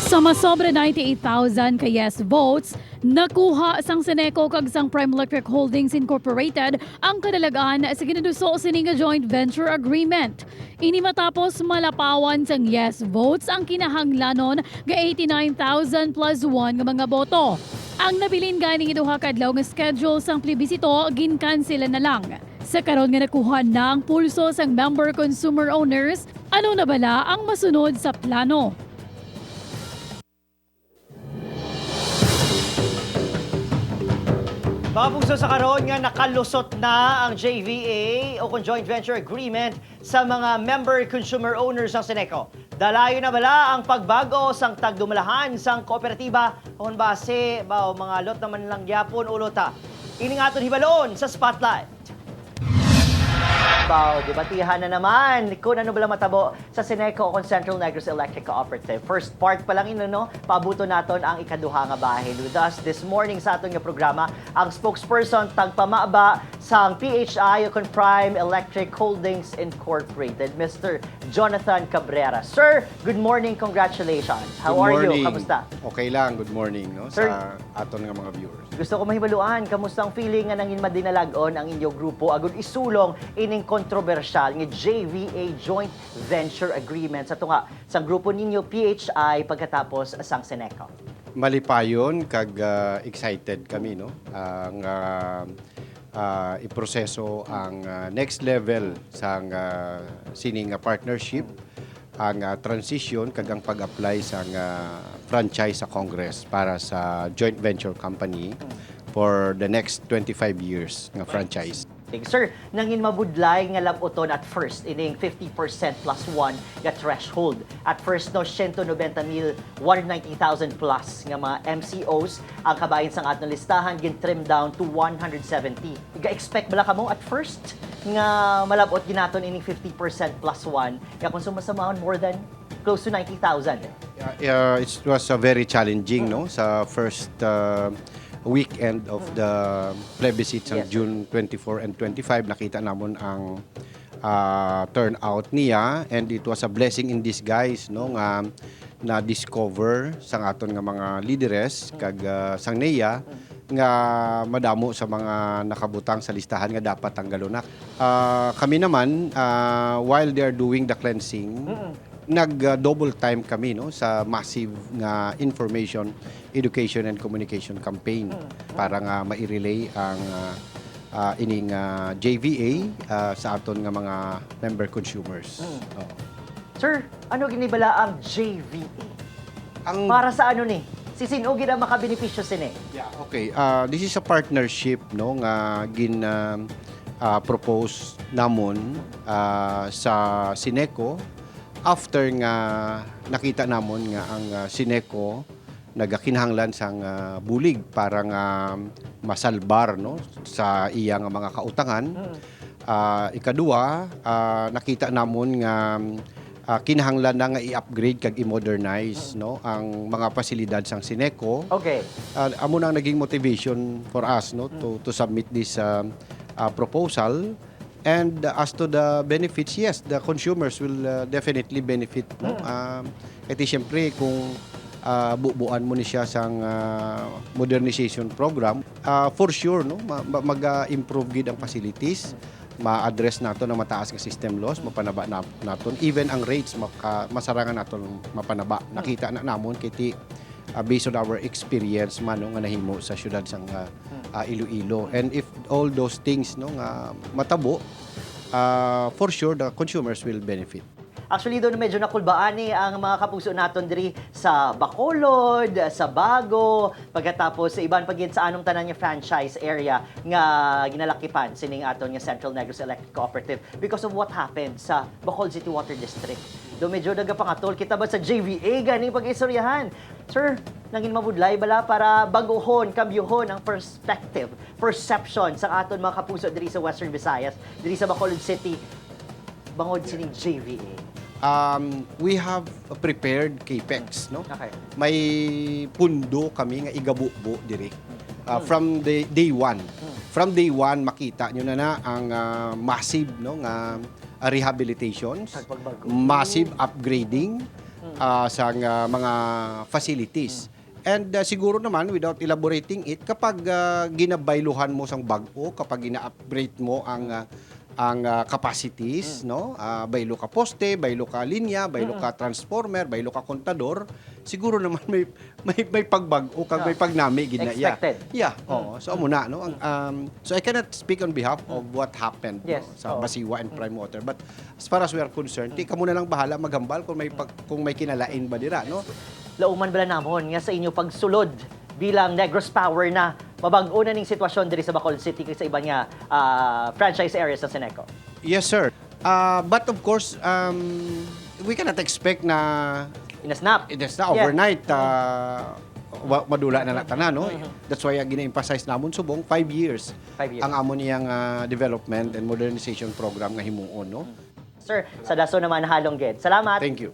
Sa masobra 98,000 ka yes votes, nakuha sang Seneco kag sang Prime Electric Holdings Incorporated ang kadalagan sa ginuduso sining nga joint venture agreement. Ini matapos malapawan sang yes votes ang kinahanglanon ga 89,000 plus 1 nga mga boto. Ang nabilin ganing iduha kadlaw nga schedule sang plebisito ginkansela na lang. Sa karon nga nakuha na ang pulso sang member consumer owners, ano na bala ang masunod sa plano? Mga puso sa karon nga nakalusot na ang JVA o kung Joint Venture Agreement sa mga member consumer owners ng Seneco. Dalayo na bala ang pagbago sang tagdumalahan sang kooperatiba o base ba mga lot naman lang gyapon ulota. Ini nga aton hibalon sa Spotlight. Debatihan na naman kung ano ba matabo sa Seneco o Central Negros Electric Cooperative. First part pa lang no? Pabuto naton ang ikaduha nga bahin. With us this morning sa aton nga programa, ang spokesperson tagpamaba sa PHI o Prime Electric Holdings Incorporated, Mr. Jonathan Cabrera. Sir, good morning, congratulations. How are you? Kamusta? Okay lang, good morning no, Sir, sa aton nga mga viewers. Gusto ko mahibaluan, kamusta ang feeling nga nangin madinalagon ang inyong grupo agud isulong ining kontrobersyal nga JVA Joint Venture Agreement sa tunga sa grupo ninyo PHI pagkatapos sang Seneco. Malipayon kag excited kami no ang iproseso ang next level sang sining partnership ang transition kag ang pag-apply sa franchise sa Congress para sa joint venture company for the next 25 years nga franchise. Sir, nangin mabudlay nga labuton at first ining 50% plus 1 nga threshold. At first no 190,000 plus nga mga MCOs ang kabayin sang atong listahan gin trim down to 170. Iga-expect bala kamo at first nga malabot ginaton ining 50% plus 1 nga kung sumasamahon more than close to 90,000. It was very challenging no sa first weekend of the plebiscite sa Yes, June 24 and 25. Nakita namon ang turnout niya and it was a blessing in disguise no nga na-discover sang aton nga mga leaderes kag sang NEA nga madamo sa mga nakabutang sa listahan nga dapat tanggalunak. Kami naman while they are doing the cleansing, nag-double time kami no sa massive nga information, education and communication campaign para nga mai-relay ang ining JVA sa aton nga mga member consumers. Sir, ano ginibala ang JVA? Para sa ano ni? Sisino gid ang makabenepisyo sini? Yeah, okay. This is a partnership no nga propose namon sa Seneco after nga nakita namon nga ang Seneco nagakinahanglan sang bulig para nga masalbar no sa iya nga mga kautangan. Ikaduha, nakita namon nga kinahanglan na nga i-upgrade kag i-modernize no ang mga pasilidad sang Seneco. Okay. Amo nang naging motivation for us no to submit this proposal. And as to the benefits, yes, the consumers will definitely benefit. No? Kasi siyempre kung bubuan mo ni siya sang modernization program, for sure no, mag-improve gid ang facilities, ma-address nato ang mataas nga system loss, mapanaba naton. Even ang rates, masarangan naton mapanaba. Nakita na namon kiti based on our experience man no, nga nahimo sa syudad sang Iloilo. And if all those things no nga matabo, for sure the consumers will benefit. Actually, doon medyo nakulbaan ang mga kapuso naton diri sa Bacolod, sa Bago, pagkatapos sa iban pagin sa anong tanan nga franchise area nga ginalakipan sining aton nga Central Negros Electric Cooperative because of what happened sa Bacolod City Water District. Doon medyo nagapangatol kita ba sa JVA ganing pag-istoryahan. Sir, nangin mabudlay bala para baguhon, kambyuhon ang perception sa aton mga kapuso diri sa Western Visayas, diri sa Bacolod City, bangod sining JVA. We have prepared CAPEX, no? Okay. May pundo kami nga igabubo diri. From the day one. From day one makita nyo na ang massive no nga rehabilitations, massive upgrading mga facilities. And siguro naman, without elaborating it, kapag ginabayluhan mo sang bago, kapag ina-upgrade mo ang capacities, no? Baylo ka poste, baylo ka linya, baylo ka transformer, baylo ka kontador, siguro naman may pagbago kag may pagnami gid na. Expected. Yeah. Oo. So amo na, no? So I cannot speak on behalf of what happened Yes. no, sa Basiwa and Prime Water, but as far as we are concerned, di ka muna lang bahala maghambal kung may kinalain ba dira, no? Lauman bala namon nga sa inyo pagsulod bilang Negros Power na mabag-o na ning sitwasyon diri sa Bacolod City kay sa iba nga franchise areas sa Seneco. Yes, sir. But of course, we cannot expect na Inasnap. it is na overnight madula na tanan, no? That's why gina-emphasize namon subong 5 years. 5 years. Ang amon niyang development and modernization program nga himuon, no? Sir, sa daso naman halong gid. Salamat. Thank you.